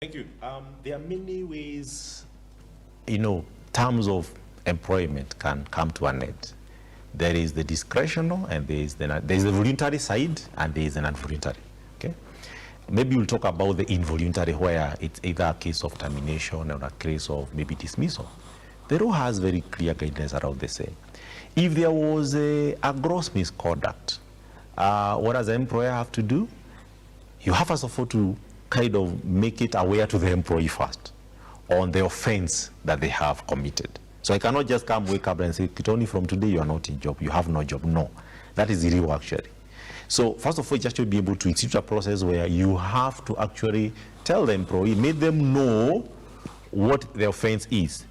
Thank you. There are many ways, terms of employment can come to an end. There is the discretional, and there is the voluntary side, and there is an involuntary. Okay, maybe we'll talk about the involuntary, where it's either a case of termination or a case of maybe dismissal. The law has very clear guidelines around the same. If there was a gross misconduct, what does the employer have to do? You have first of all to kind of make it aware to the employee first on the offense that they have committed. So I cannot just come, wake up and say, Kitoni, from today you are not in job, you have no job. No, that is illegal actually. So first of all, just to be able to institute a process where you have to actually tell the employee, make them know what the offense is.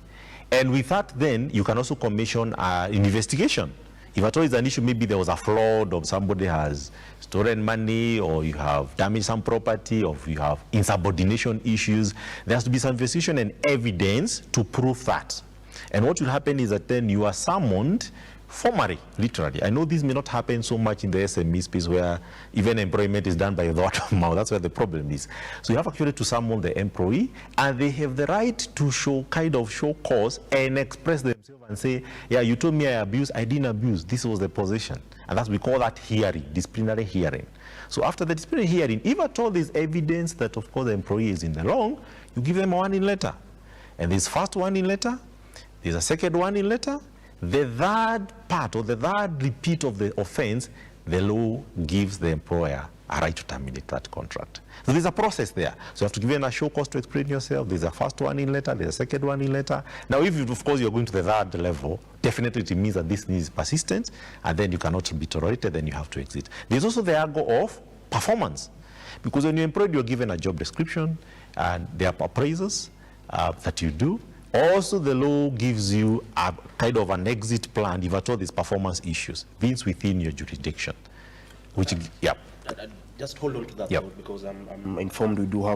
And with that, then you can also commission an investigation. If at all it's an issue, maybe there was a fraud, or somebody has stolen money, or you have damaged some property, or you have insubordination issues, there has to be some investigation and evidence to prove that. And what will happen is that then you are summoned formally, literally. I know this may not happen so much in the SME space where even employment is done by the word of mouth. That's where the problem is. So you have actually to summon the employee, and they have the right to show cause and express themselves and say, yeah, you told me I abused, I didn't abuse. This was the position. And that's, we call that hearing, disciplinary hearing. So after the disciplinary hearing, if at all there's evidence that, of course, the employee is in the wrong, you give them a warning letter. And there's first warning letter, there's a second warning letter. The third part, or the third repeat of the offense, the law gives the employer a right to terminate that contract. So there's a process there. So you have to give them a show cause to explain yourself. There's a first warning letter, there's a second warning letter. Now, if of course you're going to the third level, definitely it means that this needs persistence, and then you cannot be tolerated, then you have to exit. There's also the angle of performance. Because when you're employed, you're given a job description, and there are appraisals that you do. Also, the law gives you a kind of an exit plan if at all these performance issues, means within your jurisdiction. Which, Just hold on to that, yep. Because I'm informed we do have